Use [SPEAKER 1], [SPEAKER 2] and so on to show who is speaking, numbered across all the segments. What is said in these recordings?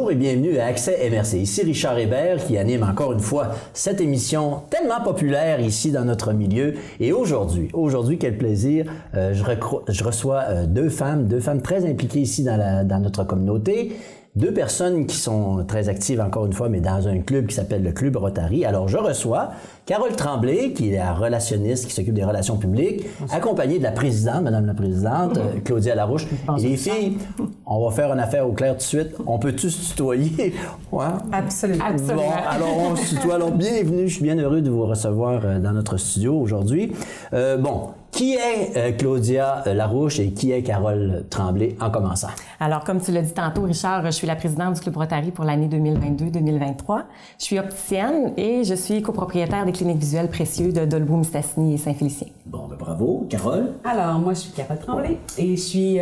[SPEAKER 1] Bonjour et bienvenue à Accès MRC. Ici Richard Hébert qui anime encore une fois cette émission tellement populaire ici dans notre milieu. Et aujourd'hui, quel plaisir, je reçois deux femmes très impliquées ici dans notre communauté. Deux personnes qui sont très actives, encore une fois, mais dans un club qui s'appelle le Club Rotary. Alors, je reçois Carole Tremblay, qui est la relationniste, qui s'occupe des relations publiques, accompagnée de la présidente, Madame la Présidente, Claudia Larouche. Et les filles, on va faire une affaire au clair tout de suite. On peut-tu se tutoyer? Ouais.
[SPEAKER 2] Absolument.
[SPEAKER 1] Bon, alors on se tutoie. Alors, bienvenue. Je suis bien heureux de vous recevoir dans notre studio aujourd'hui. Qui est Claudia Larouche et qui est Carole Tremblay en commençant?
[SPEAKER 2] Alors, comme tu l'as dit tantôt, Richard, je suis la présidente du Club Rotary pour l'année 2022-2023. Je suis opticienne et je suis copropriétaire des cliniques visuelles précieux de Dolbeau-Mistassini et Saint-Félicien.
[SPEAKER 1] Bon, ben bravo. Carole?
[SPEAKER 3] Alors, moi, je suis Carole Tremblay et je suis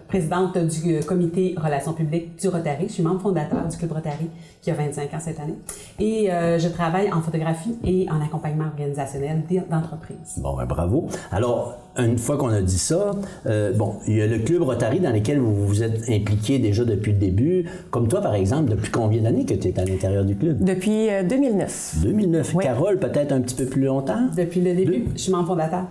[SPEAKER 3] présidente du comité Relations publiques du Rotary. Je suis membre fondateur du Club Rotary qui a 25 ans cette année. Et je travaille en photographie et en accompagnement organisationnel d'entreprises.
[SPEAKER 1] Bon, ben bravo. Alors, une fois qu'on a dit ça, il y a le Club Rotary dans lequel vous vous êtes impliqué déjà depuis le début. Comme toi, par exemple, depuis combien d'années que tu es à l'intérieur du club?
[SPEAKER 2] Depuis 2009.
[SPEAKER 1] 2009. Oui. Carole, peut-être un petit peu plus longtemps?
[SPEAKER 3] Depuis le début, je suis membre fondateur.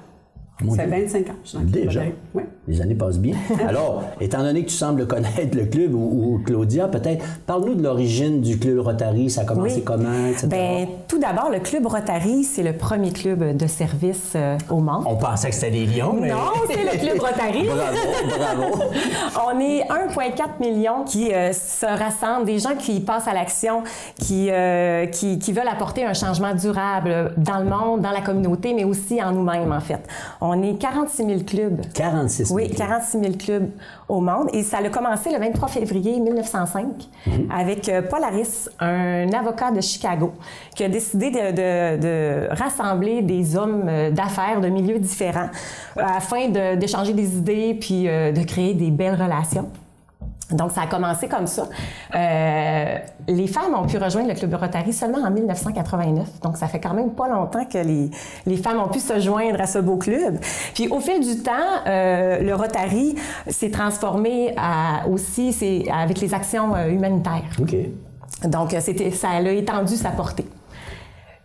[SPEAKER 3] Ça fait 25 ans. Je suis dans le Club
[SPEAKER 1] Déjà?
[SPEAKER 3] Oui.
[SPEAKER 1] Les années passent bien. Alors, étant donné que tu sembles connaître le club, ou Claudia, peut-être, parle-nous de l'origine du Club Rotary. Ça a commencé comment, etc.?
[SPEAKER 2] Bien, tout d'abord, le Club Rotary, c'est le premier club de service au monde.
[SPEAKER 1] On pensait que c'était les Lions, mais...
[SPEAKER 2] Non, c'est le Club Rotary.
[SPEAKER 1] Bravo.
[SPEAKER 2] On est 1,4 million qui se rassemblent, des gens qui passent à l'action, qui veulent apporter un changement durable dans le monde, dans la communauté, mais aussi en nous-mêmes, en fait. On est 46 000 clubs.
[SPEAKER 1] 46 000.
[SPEAKER 2] Oui, 46 000 clubs au monde. Et ça a commencé le 23 février 1905 avec Paul Harris, un avocat de Chicago, qui a décidé de rassembler des hommes d'affaires de milieux différents afin d'échanger des idées puis de créer des belles relations. Donc, ça a commencé comme ça. Les femmes ont pu rejoindre le Club Rotary seulement en 1989. Donc, ça fait quand même pas longtemps que les femmes ont pu se joindre à ce beau club. Puis, au fil du temps, le Rotary s'est transformé aussi avec les actions humanitaires.
[SPEAKER 1] OK.
[SPEAKER 2] Donc, ça a étendu sa portée.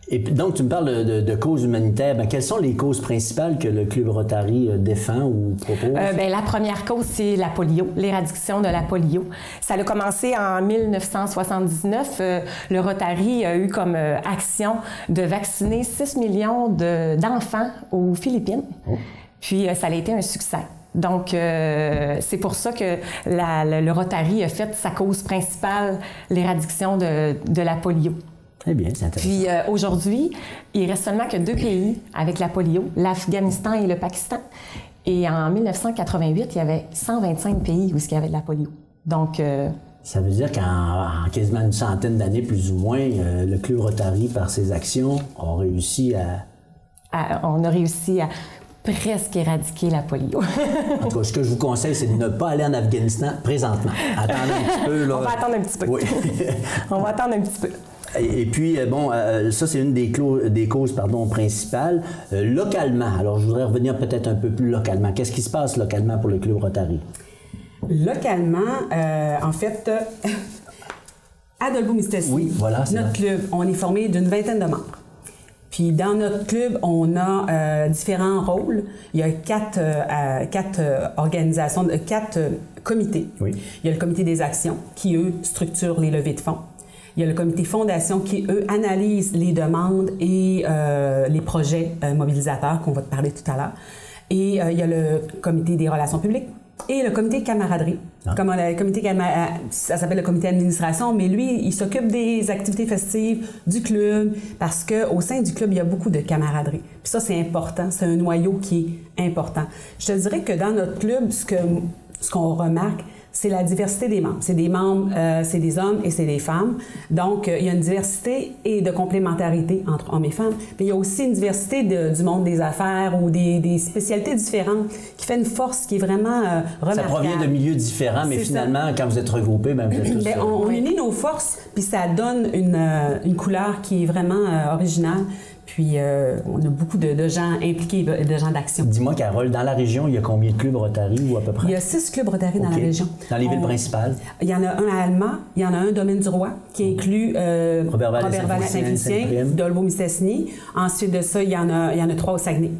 [SPEAKER 1] Et donc, tu me parles de causes humanitaires. Bien, quelles sont les causes principales que le Club Rotary défend ou propose?
[SPEAKER 2] La première cause, c'est la polio, l'éradication de la polio. Ça a commencé en 1979. Le Rotary a eu comme action de vacciner 6 millions d'enfants aux Philippines. Oh. Puis, ça a été un succès. Donc, c'est pour ça que le Rotary a fait sa cause principale, l'éradication de la polio.
[SPEAKER 1] Très bien, c'est intéressant.
[SPEAKER 2] Puis aujourd'hui, il reste seulement que 2 pays avec la polio, l'Afghanistan et le Pakistan. Et en 1988, il y avait 125 pays où il y avait de la polio. Donc...
[SPEAKER 1] ça veut dire qu'en quasiment une centaine d'années, plus ou moins, le Club Rotary, par ses actions, a réussi
[SPEAKER 2] on a réussi à presque éradiquer la polio.
[SPEAKER 1] En tout cas, ce que je vous conseille, c'est de ne pas aller en Afghanistan présentement. Attendre un petit peu. Là.
[SPEAKER 2] On va attendre un petit peu.
[SPEAKER 1] Oui.
[SPEAKER 2] On va attendre un petit peu.
[SPEAKER 1] Et puis, ça, c'est une des causes principales. Localement, alors je voudrais revenir peut-être un peu plus localement. Qu'est-ce qui se passe localement pour le Club Rotary?
[SPEAKER 3] Localement, en fait, à Dolbeau-Mistassini,
[SPEAKER 1] oui, voilà,
[SPEAKER 3] notre club, on est formé d'une vingtaine de membres. Puis dans notre club, on a différents rôles. Il y a quatre organisations, 4 comités. Oui. Il y a le comité des actions qui, eux, structurent les levées de fonds. Il y a le comité fondation qui, eux, analyse les demandes et les projets mobilisateurs qu'on va te parler tout à l'heure. Et il y a le comité des relations publiques et le comité camaraderie. Comme le comité ça s'appelle le comité administration, mais lui, il s'occupe des activités festives du club parce qu'au sein du club, il y a beaucoup de camaraderie. Puis ça, c'est important. C'est un noyau qui est important. Je te dirais que dans notre club, ce qu'on remarque, c'est la diversité des membres. C'est des membres, c'est des hommes et c'est des femmes. Donc, il y a une diversité et de complémentarité entre hommes et femmes. Puis il y a aussi une diversité du monde des affaires ou des spécialités différentes qui fait une force qui est vraiment remarquable.
[SPEAKER 1] Ça provient de milieux différents, mais finalement, quand vous êtes regroupés, bien, vous êtes tous...
[SPEAKER 3] on unit nos forces, puis ça donne une couleur qui est vraiment originale. Puis, on a beaucoup de gens impliqués, de gens d'action.
[SPEAKER 1] Dis-moi, Carole, dans la région, il y a combien de clubs Rotary ou à peu près?
[SPEAKER 3] Il y a 6 clubs Rotary dans la région.
[SPEAKER 1] Dans les villes principales?
[SPEAKER 3] Il y en a un à Alma, il y en a un Domaine du Roi, qui inclut Robert-Val-Saint-Félicien, Dolbeau-Mistassini. Ensuite de ça, il y en a 3 au Saguenay.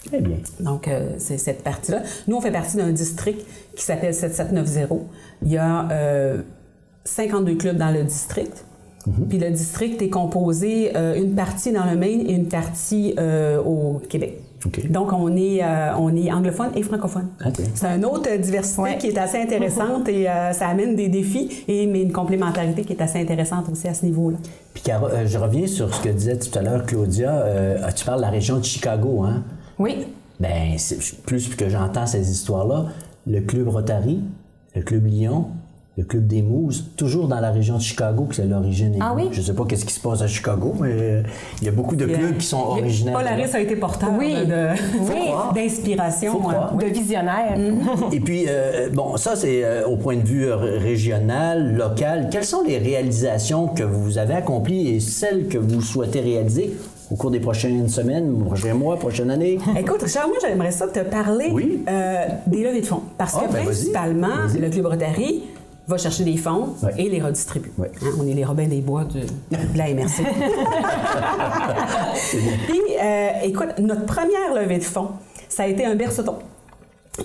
[SPEAKER 1] Très bien.
[SPEAKER 3] Donc, c'est cette partie-là. Nous, on fait partie d'un district qui s'appelle 7790. Il y a 52 clubs dans le district. Puis le district est composé une partie dans le Maine et une partie au Québec.
[SPEAKER 1] Okay.
[SPEAKER 3] Donc, on est anglophone et francophone.
[SPEAKER 1] Okay.
[SPEAKER 3] C'est une autre diversité qui est assez intéressante et ça amène des défis, mais une complémentarité qui est assez intéressante aussi à ce niveau-là.
[SPEAKER 1] Puis, je reviens sur ce que disait tout à l'heure Claudia. Tu parles de la région de Chicago, hein?
[SPEAKER 2] Oui.
[SPEAKER 1] Bien, plus que j'entends ces histoires-là, le club Rotary, le club Lyon, le club des Mousses, toujours dans la région de Chicago, que c'est l'origine.
[SPEAKER 2] Ah oui?
[SPEAKER 1] Je ne sais pas qu'est-ce qui se passe à Chicago, mais il y a beaucoup de clubs qui sont originaires.
[SPEAKER 3] Polaris a été porteur d'inspiration,
[SPEAKER 2] de visionnaire.
[SPEAKER 1] Et puis, bon, ça, c'est au point de vue régional, local. Quelles sont les réalisations que vous avez accomplies et celles que vous souhaitez réaliser au cours des prochaines semaines, prochains mois, prochaine année?
[SPEAKER 3] Écoute, Richard, moi, j'aimerais ça te parler des levées de fonds. Parce que principalement, le Club Rotary va chercher des fonds et les redistribue.
[SPEAKER 1] Oui.
[SPEAKER 3] Hein, on est les Robins des Bois de la MRC. Puis, écoute, notre première levée de fonds, ça a été un berceton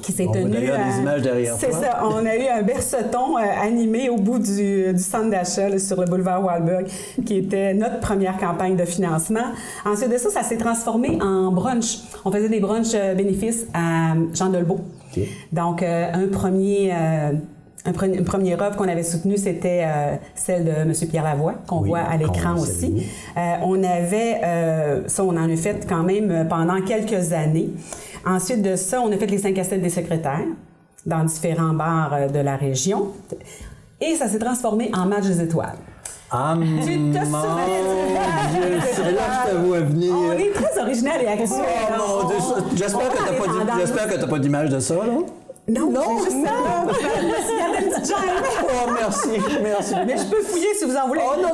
[SPEAKER 3] qui s'est tenu.
[SPEAKER 1] Des images derrière
[SPEAKER 3] c'est
[SPEAKER 1] toi.
[SPEAKER 3] ça. On a eu un berceton animé au bout du centre d'achat sur le boulevard Walberg, qui était notre première campagne de financement. Ensuite de ça, ça s'est transformé en brunch. On faisait des brunchs bénéfices à Jean Dolbeau.
[SPEAKER 1] Okay.
[SPEAKER 3] Donc, une première œuvre qu'on avait soutenue, c'était celle de M. Pierre Lavoie, qu'on voit à l'écran aussi. On avait, ça, on en a fait quand même pendant quelques années. Ensuite de ça, on a fait les 5 à 7 des secrétaires dans différents bars de la région. Et ça s'est transformé en match des étoiles.
[SPEAKER 1] Ah, mon Dieu, c'est là que je te vois venir.
[SPEAKER 3] On est très original et actuel.
[SPEAKER 1] Oh, mon Dieu, j'espère que tu n'as pas d'image de ça, là.
[SPEAKER 3] Non, c'est juste ça.
[SPEAKER 1] Oh, merci.
[SPEAKER 3] Mais je peux fouiller si vous en voulez.
[SPEAKER 1] Oh, non,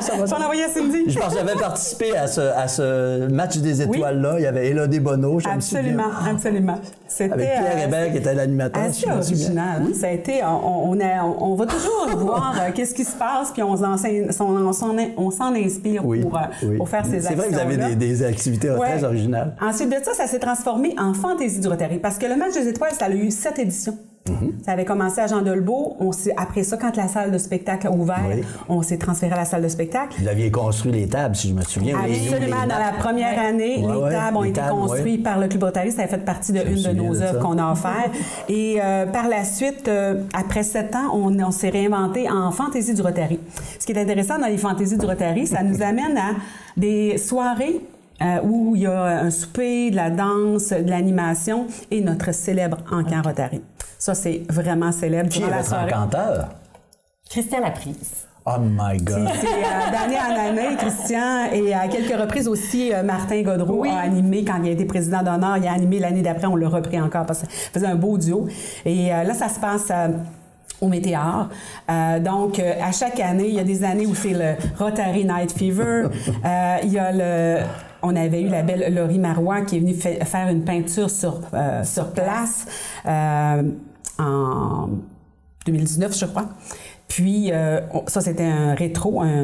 [SPEAKER 1] ça va.
[SPEAKER 3] Je vais l'envoyer à Cindy.
[SPEAKER 1] Je pense que j'avais participé à ce match des étoiles-là. Il y avait Élodie Bonneau.
[SPEAKER 3] Absolument. C'était
[SPEAKER 1] avec Pierre Hébert qui était l'animateur.
[SPEAKER 3] Assez original. Ça a été, on va toujours voir qu'est-ce qui se passe, puis on s'en inspire pour faire ces actions-là.
[SPEAKER 1] C'est vrai que vous avez des activités très originales.
[SPEAKER 3] Ensuite de ça, ça s'est transformé en fantaisie du Rotary. Parce que le match des étoiles, ça a eu 7 éditions. Ça avait commencé à Jean Dolbeau. Après ça, quand la salle de spectacle a ouvert, on s'est transféré à la salle de spectacle.
[SPEAKER 1] Vous aviez construit les tables, si je me souviens.
[SPEAKER 3] Absolument. Dans la première année, les tables ont été construites par le Club Rotary. Ça a fait partie d'une de nos œuvres qu'on a offert. Et par la suite, après 7 ans, on s'est réinventé en fantaisie du Rotary. Ce qui est intéressant dans les fantaisies du Rotary, ça nous amène à des soirées où il y a un souper, de la danse, de l'animation et notre célèbre encan Rotary. Ça, c'est vraiment célèbre.
[SPEAKER 1] Qui est votre encanteur?
[SPEAKER 2] Christian Laprise.
[SPEAKER 1] Oh my God!
[SPEAKER 3] C'est d'année en année, Christian, et à quelques reprises aussi, Martin Godreau a animé quand il a été président d'honneur. Il a animé l'année d'après, on l'a repris encore parce qu'il faisait un beau duo. Et là, ça se passe au Météor. Donc, à chaque année, il y a des années où c'est le Rotary Night Fever. Il y a on avait eu la belle Laurie Marois qui est venue faire une peinture sur place en 2019, je crois. Puis, ça, c'était un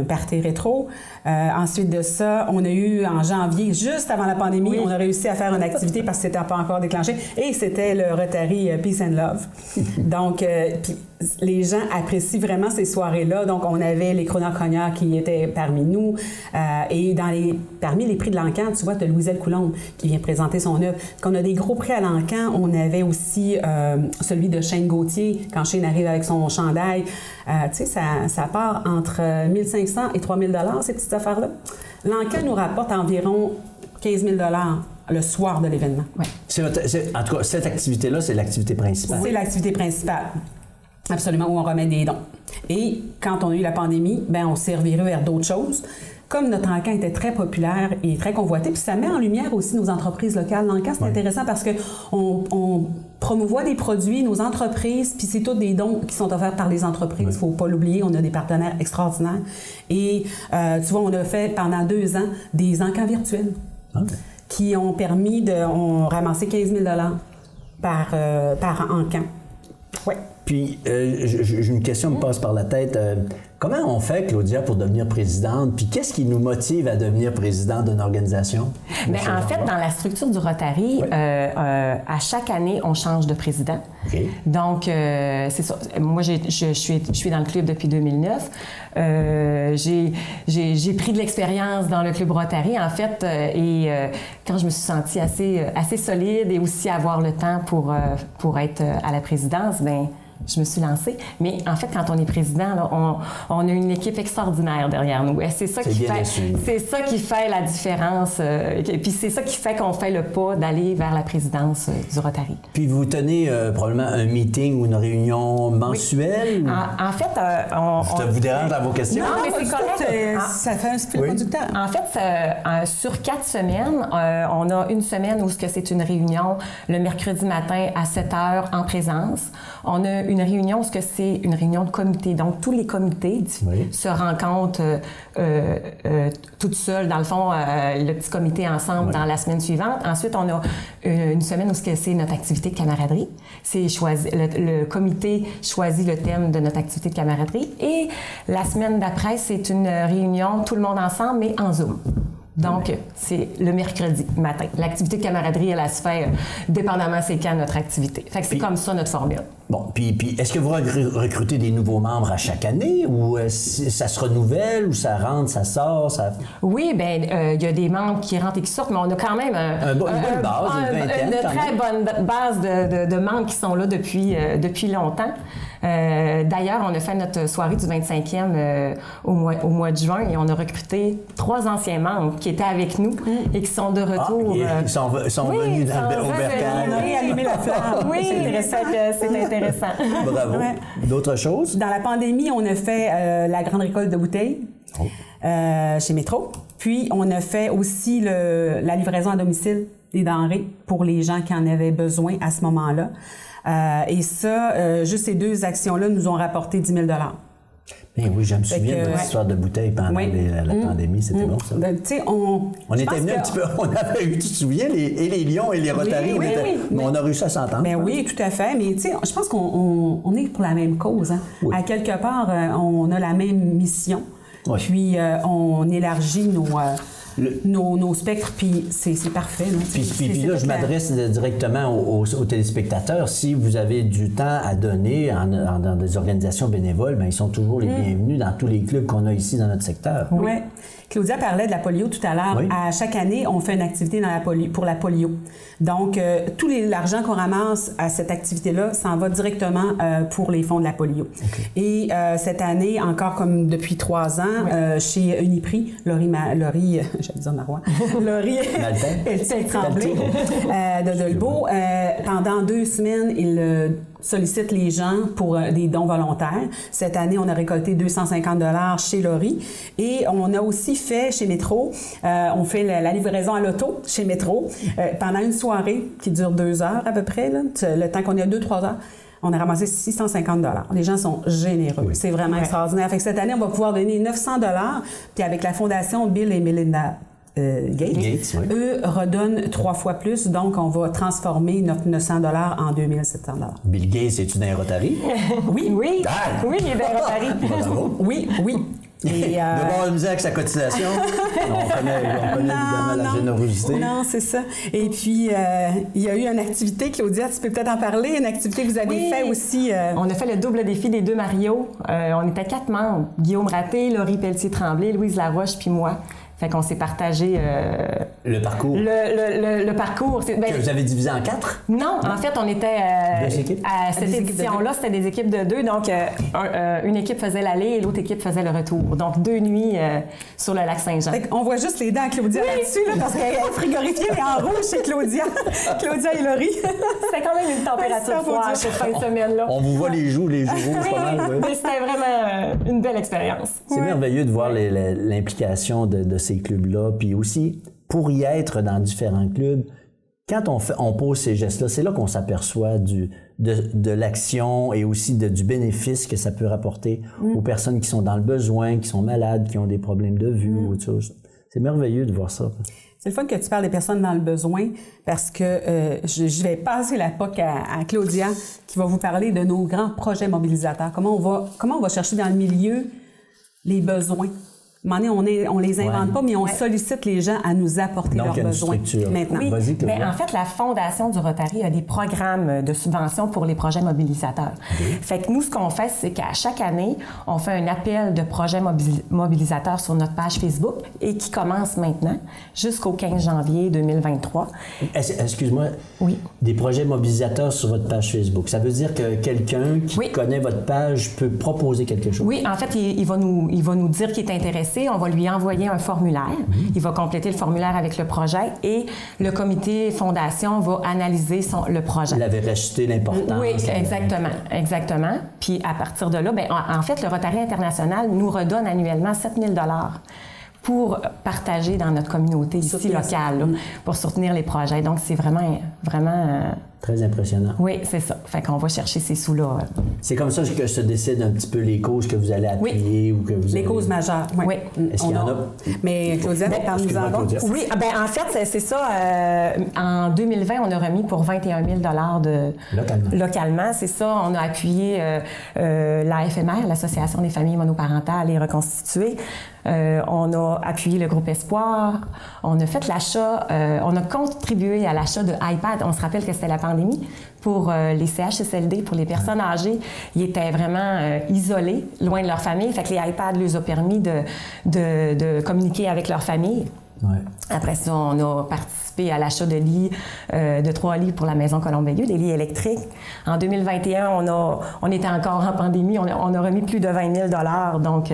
[SPEAKER 3] party rétro. Ensuite de ça, on a eu en janvier, juste avant la pandémie, on a réussi à faire une activité parce que c'était pas encore déclenché. Et c'était le Rotary Peace and Love. Donc, puis les gens apprécient vraiment ces soirées-là. Donc, on avait les Chronocognards qui étaient parmi nous. Et parmi les prix de l'Encan, tu vois, tu as Louiselle Coulombe qui vient présenter son œuvre. Quand on a des gros prix à l'Encan, on avait aussi celui de Shane Gauthier, quand Shane arrive avec son chandail. Tu sais, ça part entre 1 500 et 3 000 $, ces petites affaires-là. L'Encan nous rapporte environ 15 000 $ le soir de l'événement.
[SPEAKER 2] Ouais.
[SPEAKER 1] En tout cas, cette activité-là, c'est l'activité principale.
[SPEAKER 3] C'est l'activité principale. Absolument, où on remet des dons. Et quand on a eu la pandémie, on s'est reviré vers d'autres choses. Comme notre encan était très populaire et très convoité, puis ça met en lumière aussi nos entreprises locales. L'encan, c'est intéressant parce qu'on promouvoit des produits, nos entreprises, puis c'est tous des dons qui sont offerts par les entreprises. Il ne faut pas l'oublier, on a des partenaires extraordinaires. Et tu vois, on a fait pendant 2 ans des encans virtuels qui ont permis on ramassé 15 000 $ par encan. Ouais.
[SPEAKER 1] Puis, j'ai une question me passe par la tête. Comment on fait, Claudia, pour devenir présidente? Puis, qu'est-ce qui nous motive à devenir présidente d'une organisation?
[SPEAKER 2] Bien, en fait, dans la structure du Rotary, à chaque année, on change de président. Okay. Donc, c'est ça. Moi, je suis dans le club depuis 2009. J'ai pris de l'expérience dans le club Rotary, en fait, et quand je me suis sentie assez solide et aussi avoir le temps pour être à la présidence, bien, je me suis lancée. Mais en fait, quand on est président, là, on a une équipe extraordinaire derrière nous. Et c'est ça qui fait la différence. Puis c'est ça qui fait qu'on fait le pas d'aller vers la présidence du Rotary.
[SPEAKER 1] Puis vous tenez probablement un meeting ou une réunion mensuelle?
[SPEAKER 2] Oui. En fait,
[SPEAKER 1] je vous dérange dans vos questions?
[SPEAKER 2] Non, mais c'est correct.
[SPEAKER 3] Ça fait un fil conducteur.
[SPEAKER 2] En fait, sur 4 semaines, on a une semaine où c'est une réunion le mercredi matin à 7 h en présence. On a une réunion, c'est une réunion de comité. Donc, tous les comités se rencontrent toutes seules, dans le fond, le petit comité ensemble dans la semaine suivante. Ensuite, on a une semaine où c'est notre activité de camaraderie. Le comité choisit le thème de notre activité de camaraderie. Et la semaine d'après, c'est une réunion, tout le monde ensemble, mais en Zoom. Donc, c'est le mercredi matin. L'activité de camaraderie, elle se fait dépendamment c'est quand notre activité. Fait que c'est comme ça notre formule.
[SPEAKER 1] Bon, puis est-ce que vous recrutez des nouveaux membres à chaque année ou ça se renouvelle ou ça rentre, ça sort?
[SPEAKER 2] Oui, bien, il y a des membres qui rentrent et qui sortent, mais on a quand même une très bonne base de membres qui sont là depuis longtemps. D'ailleurs, on a fait notre soirée du 25e au mois de juin et on a recruté 3 anciens membres qui étaient avec nous et qui sont de retour.
[SPEAKER 1] Ils sont venus au Bercail.
[SPEAKER 3] Allumer la flamme.
[SPEAKER 2] Oui, c'est intéressant.
[SPEAKER 1] Bravo. Ouais. D'autres choses?
[SPEAKER 3] Dans la pandémie, on a fait la grande récolte de bouteilles chez Métro. Puis, on a fait aussi la livraison à domicile des denrées pour les gens qui en avaient besoin à ce moment-là. Et ça, juste ces 2 actions-là nous ont rapporté 10 000 $.
[SPEAKER 1] Bien oui, je me souviens de l'histoire de bouteilles pendant la pandémie, c'était bon ça.
[SPEAKER 3] Ben, tu sais, on
[SPEAKER 1] était venus un petit peu, on avait eu, tu te souviens, les Lions et les Rotary, mais on a réussi à s'entendre.
[SPEAKER 3] Ben oui, tout à fait, mais tu sais, je pense qu'on est pour la même cause. Hein. Oui. À quelque part, on a la même mission, puis on élargit nos spectres, puis c'est parfait. Là,
[SPEAKER 1] puis là, je m'adresse directement aux téléspectateurs. Si vous avez du temps à donner dans des organisations bénévoles, bien, ils sont toujours les bienvenus dans tous les clubs qu'on a ici dans notre secteur.
[SPEAKER 3] Oui. Claudia parlait de la polio tout à l'heure. Oui. À chaque année, on fait une activité pour la polio. Donc, tout l'argent qu'on ramasse à cette activité-là s'en va directement pour les fonds de la polio. Okay. Et cette année, encore comme depuis 3 ans, chez Uniprix, Laurie j'allais dire Marois, Laurie Tremblay de Delbo, pendant 2 semaines, il sollicite les gens pour des dons volontaires. Cette année, on a récolté 250 $ chez Laurie. Et on a aussi fait chez Métro, on fait la livraison à l'auto chez Métro pendant une soirée qui dure 2 heures à peu près, là, le temps qu'on a 2-3 heures. On a ramassé 650 $. Les gens sont généreux. C'est vraiment extraordinaire. Fait que cette année, on va pouvoir donner 900 $. Puis avec la fondation Bill et Melinda Gates, eux redonnent 3 fois plus, donc on va transformer notre 900 $ en 2700 $.
[SPEAKER 1] Bill Gates, es-tu dans un Rotary?
[SPEAKER 2] Oui, il est dans un Rotary.
[SPEAKER 3] Oui.
[SPEAKER 1] Et de voir la misère avec sa cotisation. On connaît évidemment la générosité.
[SPEAKER 3] Non, c'est ça. Et puis, il y a eu une activité, Claudia, tu peux peut-être en parler, une activité que vous avez fait aussi.
[SPEAKER 2] On a fait le double défi des 2 Mario. On était 4 membres. Guillaume Raté, Laurie Pelletier-Tremblay, Louise Laroche, puis moi. Fait qu'on s'est partagé...
[SPEAKER 1] le parcours.
[SPEAKER 2] Le parcours.
[SPEAKER 1] Que vous avez divisé en 4?
[SPEAKER 2] Non, en fait, on était... à cette édition-là, c'était des équipes de 2. Donc, une équipe faisait l'aller et l'autre équipe faisait le retour. Donc, 2 nuits sur le lac Saint-Jean.
[SPEAKER 3] On voit juste les dents à Claudia là-dessus, là, parce qu'elle est frigorifiée, mais en rouge chez Claudia. Claudia et Laurie.
[SPEAKER 2] C'était quand même une température froide cette fin de semaine-là.
[SPEAKER 1] On vous voit les joues rouges pas mal.
[SPEAKER 2] Mais c'était vraiment une belle expérience.
[SPEAKER 1] C'est merveilleux de voir l'implication de ces clubs-là, puis aussi, pour y être dans différents clubs, Quand on pose ces gestes-là, c'est là qu'on s'aperçoit de l'action et aussi du bénéfice que ça peut rapporter aux personnes qui sont dans le besoin, qui sont malades, qui ont des problèmes de vue ou autre chose. C'est merveilleux de voir ça.
[SPEAKER 3] C'est le fun que tu parles des personnes dans le besoin parce que je vais passer la POC à Claudia qui va vous parler de nos grands projets mobilisateurs. Comment on va chercher dans le milieu les besoins. À un moment donné, on les invente pas, mais on sollicite les gens à nous apporter leurs besoins maintenant.
[SPEAKER 2] Oui, mais en fait, la Fondation du Rotary a des programmes de subvention pour les projets mobilisateurs. Fait que nous, ce qu'on fait, c'est qu'à chaque année, on fait un appel de projets mobilisateurs sur notre page Facebook et qui commence maintenant jusqu'au 15 janvier 2023.
[SPEAKER 1] Excuse-moi.
[SPEAKER 2] Oui.
[SPEAKER 1] Des projets mobilisateurs sur votre page Facebook. Ça veut dire que quelqu'un qui connaît votre page peut proposer quelque chose?
[SPEAKER 2] Oui, en fait, il va nous dire qu'il est intéressé. On va lui envoyer un formulaire. Il va compléter le formulaire avec le projet et le comité fondation va analyser le projet.
[SPEAKER 1] La véracité, l'importance.
[SPEAKER 2] Oui, exactement. Puis à partir de là, en fait, le Rotary International nous redonne annuellement 7 000 $ pour partager dans notre communauté ici locale, là, pour soutenir les projets. Donc, c'est vraiment
[SPEAKER 1] très impressionnant.
[SPEAKER 2] Oui, c'est ça. Fait qu'on va chercher ces sous-là.
[SPEAKER 1] C'est comme ça que se décide un petit peu les causes que vous allez appuyer ou que vous
[SPEAKER 3] les causes majeures, oui.
[SPEAKER 1] Est-ce qu'il y en a?
[SPEAKER 3] Mais Claudia, parle-nous en bas.
[SPEAKER 2] Oui, en fait, c'est ça. En 2020, on a remis pour 21 000 $ localement. C'est ça. On a appuyé l'AFMR, l'Association des familles monoparentales et reconstituées. On a appuyé le groupe Espoir. On a fait l'achat, on a contribué à l'achat de iPad. On se rappelle que c'était la pandémie pour les CHSLD, pour les personnes âgées. Ils étaient vraiment isolés, loin de leur famille. Fait que les iPads leur ont permis de communiquer avec leur famille.
[SPEAKER 1] Ouais.
[SPEAKER 2] Après ça, on a participé à l'achat de lits, de 3 lits pour la Maison Colomb-Bayeux, des lits électriques. En 2021, on était encore en pandémie, on a remis plus de 20 000 $. Donc,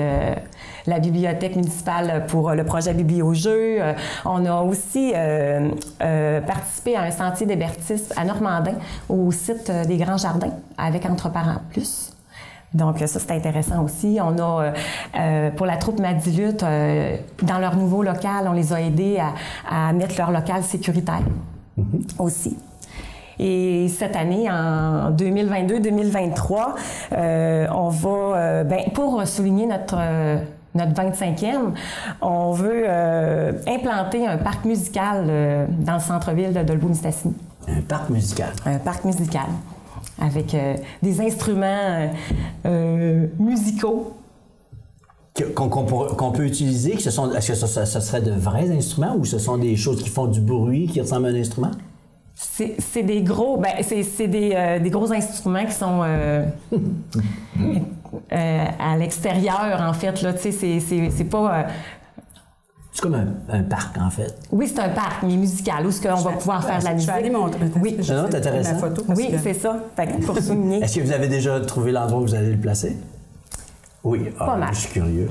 [SPEAKER 2] la bibliothèque municipale pour le projet Bibliojeux. On a aussi participé à un sentier d'hébertisme à Normandin, au site des Grands Jardins, avec Entre Parents Plus. Donc, ça, c'est intéressant aussi. On a, pour la troupe Madilute, dans leur nouveau local, on les a aidés à mettre leur local sécuritaire aussi. Et cette année, en 2022-2023, on va, pour souligner notre 25e, on veut implanter un parc musical dans le centre-ville de Dolbeau-Mistassini.
[SPEAKER 1] Un parc musical? Un parc musical.
[SPEAKER 2] Avec des instruments musicaux.
[SPEAKER 1] Qu'on peut utiliser? Est-ce que ça serait de vrais instruments ou ce sont des choses qui font du bruit, qui ressemblent à un instrument?
[SPEAKER 2] C'est des gros... c'est des gros instruments qui sont à l'extérieur, en fait. Là, c'est pas...
[SPEAKER 1] C'est comme un parc, en fait.
[SPEAKER 2] Oui, c'est un parc, mais musical, où on va pouvoir faire de la musique.
[SPEAKER 3] Je vais aller montrer.
[SPEAKER 2] Oui,
[SPEAKER 1] c'est intéressant.
[SPEAKER 2] Oui, c'est ça. Pour souligner.
[SPEAKER 1] Est-ce que vous avez déjà trouvé l'endroit où vous allez le placer? Oui,
[SPEAKER 2] pas mal.
[SPEAKER 1] Je suis curieux.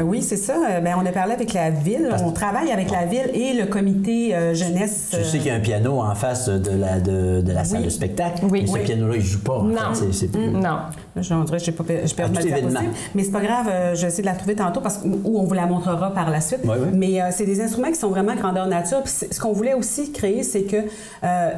[SPEAKER 3] Oui, c'est ça. On a parlé avec la ville. On travaille avec la ville et le comité jeunesse.
[SPEAKER 1] Je sais qu'il y a un piano en face de la salle de spectacle.
[SPEAKER 2] Oui.
[SPEAKER 1] Mais ce piano-là, il ne joue pas.
[SPEAKER 2] Non.
[SPEAKER 3] Non. Je dirais, je perds ma diapositive. Mais c'est pas grave, je vais essayer de la trouver tantôt où on vous la montrera par la suite.
[SPEAKER 1] Oui.
[SPEAKER 3] Mais c'est des instruments qui sont vraiment grandeur nature. Puis ce qu'on voulait aussi créer, c'est que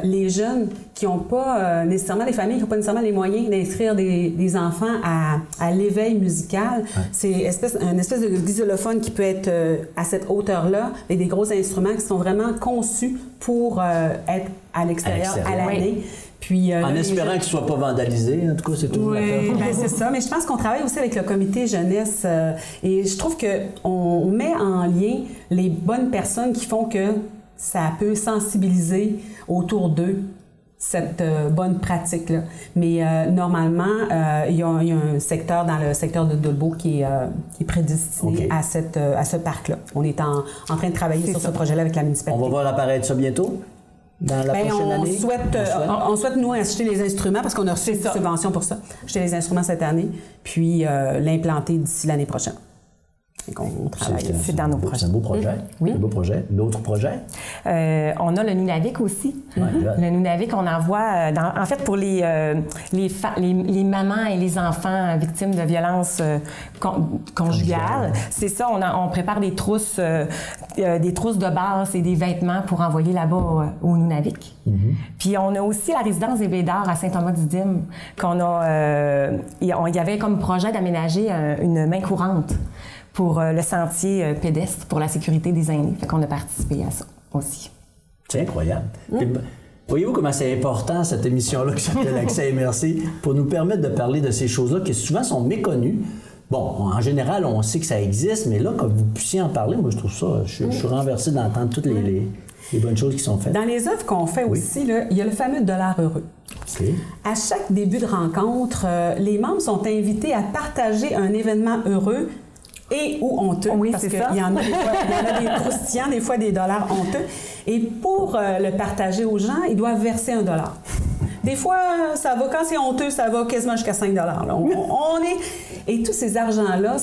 [SPEAKER 3] les jeunes qui n'ont pas nécessairement, les familles qui n'ont pas nécessairement les moyens d'inscrire des enfants à l'éveil musical, c'est une espèce de xylophone qui peut être à cette hauteur-là et des gros instruments qui sont vraiment conçus pour être à l'extérieur à l'année. Puis,
[SPEAKER 1] en espérant qu'ils ne soient pas vandalisés, en tout cas, c'est tout.
[SPEAKER 3] Oui, c'est ça. Mais je pense qu'on travaille aussi avec le comité jeunesse et je trouve qu'on met en lien les bonnes personnes qui font que ça peut sensibiliser autour d'eux cette bonne pratique-là. Mais normalement, il y a un secteur dans le secteur de Dolbeau qui est prédestiné à ce parc-là. On est en train de travailler sur ce projet-là avec la municipalité.
[SPEAKER 1] On va voir apparaître ça bientôt? Dans la prochaine année?
[SPEAKER 3] On souhaite, nous, acheter les instruments parce qu'on a reçu une subvention pour ça. Acheter les instruments cette année, puis l'implanter d'ici l'année prochaine.
[SPEAKER 2] On travaille, c'est dans nos projets.
[SPEAKER 1] C'est un beau projet.
[SPEAKER 2] Oui.
[SPEAKER 1] Un beau projet. D'autres projets?
[SPEAKER 2] On a le Nunavik aussi. Le Nunavik, on envoie, en fait, pour les mamans et les enfants victimes de violences conjugales. C'est ça, on prépare des trousses de base et des vêtements pour envoyer là-bas au Nunavik. Puis on a aussi la résidence des Bédards à Saint-Thomas-du-Dim, il y avait comme projet d'aménager une main courante pour le sentier pédestre pour la sécurité des aînés. Fait qu'on a participé à ça aussi.
[SPEAKER 1] C'est incroyable. Voyez-vous comment c'est important, cette émission-là qui s'appelle Accès et Merci, pour nous permettre de parler de ces choses-là qui souvent sont méconnues. Bon, en général, on sait que ça existe, mais là, comme vous puissiez en parler, moi, je trouve ça, je suis renversé d'entendre toutes les bonnes choses qui sont faites.
[SPEAKER 3] Dans les œuvres qu'on fait aussi, là, il y a le fameux $.
[SPEAKER 1] Okay.
[SPEAKER 3] À chaque début de rencontre, les membres sont invités à partager un événement heureux et ou honteux, parce qu'il y en a des croustillants, des fois des dollars honteux. Et pour le partager aux gens, ils doivent verser $1. Des fois, ça va, quand c'est honteux, ça va quasiment jusqu'à $5. Là. Et tous ces argents-là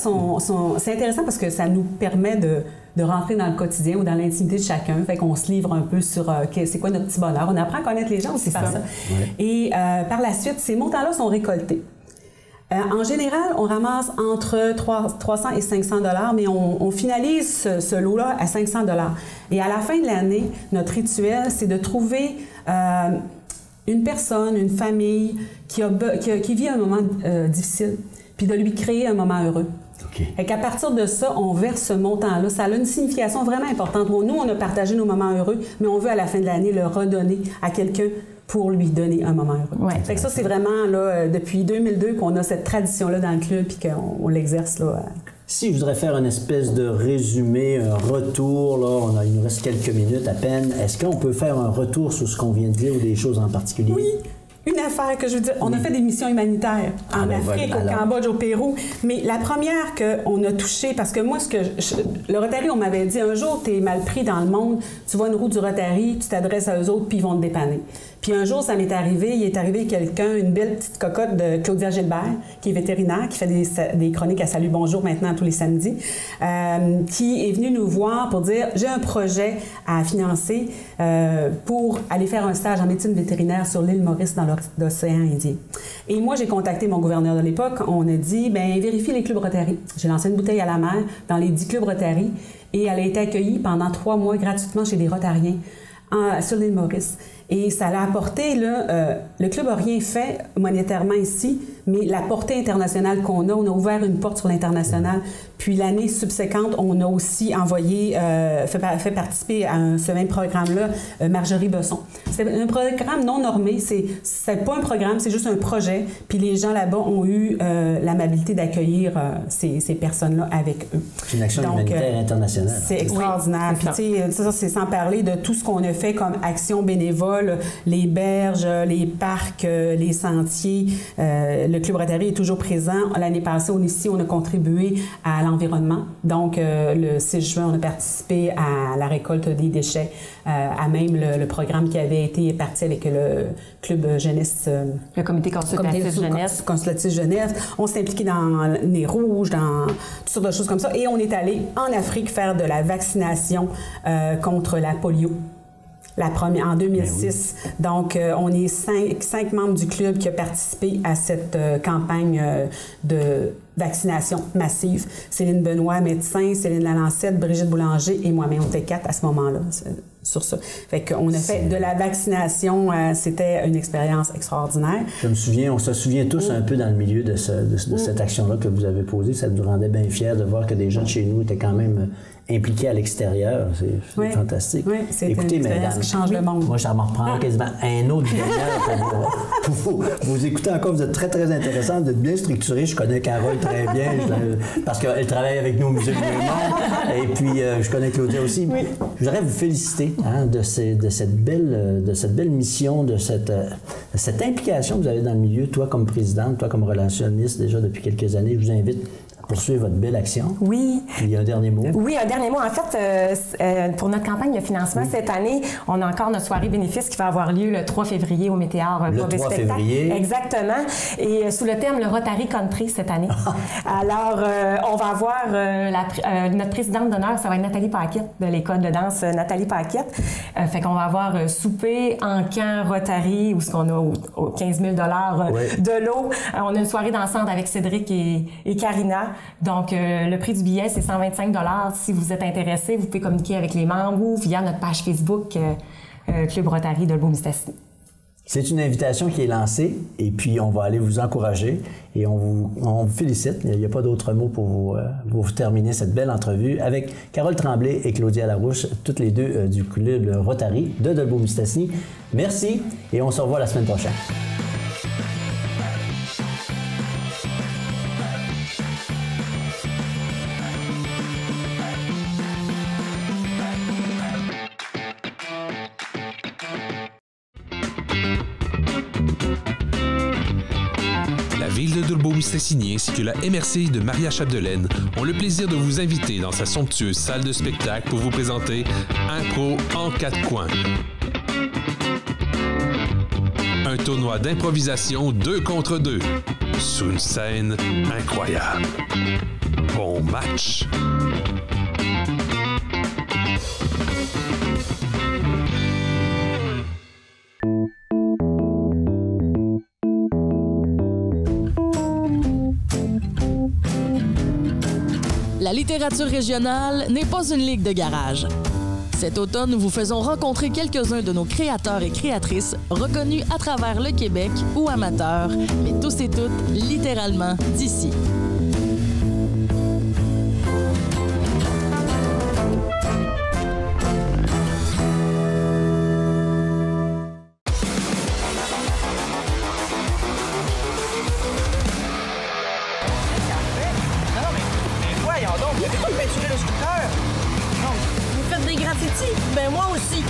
[SPEAKER 3] c'est intéressant parce que ça nous permet de rentrer dans le quotidien ou dans l'intimité de chacun. Fait qu'on se livre un peu sur c'est quoi notre petit bonheur. On apprend à connaître les gens aussi par ça. Ouais. Et par la suite, ces montants-là sont récoltés. En général, on ramasse entre 300 et 500 $, mais on finalise ce lot-là à 500 $. Et à la fin de l'année, notre rituel, c'est de trouver une personne, une famille qui vit un moment difficile, puis de lui créer un moment heureux. Okay. Et qu'à partir de ça, on verse ce montant-là. Ça a une signification vraiment importante. Nous, on a partagé nos moments heureux, mais on veut à la fin de l'année le redonner à quelqu'un pour lui donner un moment heureux. Ouais. Fait que ça, c'est vraiment là, depuis 2002 qu'on a cette tradition-là dans le club puis qu'on l'exerce là.
[SPEAKER 1] Si je voudrais faire une espèce de résumé, un retour, là, il nous reste quelques minutes à peine, est-ce qu'on peut faire un retour sur ce qu'on vient de dire ou des choses en particulier?
[SPEAKER 3] Oui. Une affaire que je veux dire, on a fait des missions humanitaires en Afrique, au Cambodge, au Pérou, mais la première qu'on a touchée, parce que moi, le Rotary, on m'avait dit, un jour, tu es mal pris dans le monde, tu vois une roue du Rotary, tu t'adresses à eux autres, puis ils vont te dépanner. Puis un jour, ça m'est arrivé, il est arrivé quelqu'un, une belle petite cocotte de Claudia Gilbert, qui est vétérinaire, qui fait des chroniques à Salut Bonjour maintenant tous les samedis, qui est venue nous voir pour dire, j'ai un projet à financer pour aller faire un stage en médecine vétérinaire sur l'île Maurice dans l'océan Indien. Et moi, j'ai contacté mon gouverneur de l'époque, on a dit, bien, vérifie les clubs Rotary. J'ai lancé une bouteille à la mer dans les 10 clubs Rotary et elle a été accueillie pendant 3 mois gratuitement chez des Rotariens sur l'île Maurice. Et ça l'a apporté, là, le club n'a rien fait monétairement ici, mais la portée internationale qu'on a, on a ouvert une porte sur l'international. Puis l'année subséquente, on a aussi envoyé, fait participer à ce même programme-là, Marjorie Besson. C'est un programme non normé, c'est pas un programme, c'est juste un projet. Puis les gens là-bas ont eu l'amabilité d'accueillir ces personnes-là avec eux.
[SPEAKER 1] C'est une action humanitaire internationale.
[SPEAKER 3] C'est extraordinaire. Puis tu sais, ça, c'est sans parler de tout ce qu'on a fait comme action bénévole, les berges, les parcs, les sentiers. Le Club Rotary est toujours présent. L'année passée, ici, on a contribué à l'environnement. Donc, le 6 juin, on a participé à la récolte des déchets, à même le programme qui avait été parti avec le Club Jeunesse.
[SPEAKER 2] Le Comité consultatif Jeunesse.
[SPEAKER 3] Consultatif Jeunesse. On s'est impliqué dans Nez Rouge, dans toutes sortes de choses comme ça. Et on est allé en Afrique faire de la vaccination contre la polio. La première, en 2006. Oui. Donc, on est 5 membres du club qui ont participé à cette campagne de vaccination massive. Céline Benoît, médecin, Céline Lalancette, Brigitte Boulanger et moi-même, on était 4 à ce moment-là sur ça. Fait qu'on a fait de la vaccination, c'était une expérience extraordinaire.
[SPEAKER 1] Je me souviens, on se souvient tous un peu dans le milieu de cette action-là que vous avez posée. Ça nous rendait bien fiers de voir que des gens de chez nous étaient quand même impliqués à l'extérieur. C'est fantastique.
[SPEAKER 3] Oui, c'est une expérience qui change le monde.
[SPEAKER 1] Moi, ça m'en reprend quasiment un autre pour vous écouter encore. Vous êtes très, très intéressant. Vous êtes bien structuré. Je connais Carole très bien parce qu'elle travaille avec nous au Musée du Monde. Et puis, je connais Claudia aussi. Oui. Je voudrais vous féliciter de cette belle mission, de cette implication que vous avez dans le milieu. Toi, comme présidente, toi, comme relationniste déjà depuis quelques années, je vous invite poursuivre votre belle action.
[SPEAKER 2] Oui.
[SPEAKER 1] Il y a un dernier mot.
[SPEAKER 2] Oui, un dernier mot, en fait, pour notre campagne de financement cette année, on a encore notre soirée bénéfice qui va avoir lieu le 3 février au Météor
[SPEAKER 1] Le 3 février.
[SPEAKER 2] Exactement. Et sous le thème le Rotary Country cette année. Alors, on va avoir notre présidente d'honneur, ça va être Nathalie Paquette de l'école de danse Nathalie Paquette. Fait qu'on va avoir souper en camp Rotary où ce qu'on a au 15 000 de l'eau. On a une soirée dansante avec Cédric et Karina. Donc, le prix du billet, c'est 125 $. Si vous êtes intéressé, vous pouvez communiquer avec les membres ou via notre page Facebook Club Rotary de Dolbeau-Mistassini.
[SPEAKER 1] C'est une invitation qui est lancée et puis on va aller vous encourager et on vous félicite. Il n'y a pas d'autre mot pour vous terminer cette belle entrevue avec Carole Tremblay et Claudia Larouche, toutes les deux du Club Rotary de Dolbeau-Mistassini. Merci et on se revoit la semaine prochaine.
[SPEAKER 4] La Ville de Dolbeau-Mistassini ainsi que la MRC de Maria-Chapdelaine ont le plaisir de vous inviter dans sa somptueuse salle de spectacle pour vous présenter Impro en 4 coins. Un tournoi d'improvisation 2 contre 2 sous une scène incroyable. Bon match!
[SPEAKER 5] La littérature régionale n'est pas une ligue de garage. Cet automne, nous vous faisons rencontrer quelques-uns de nos créateurs et créatrices reconnus à travers le Québec ou amateurs, mais tous et toutes littéralement d'ici.
[SPEAKER 6] Ben moi aussi.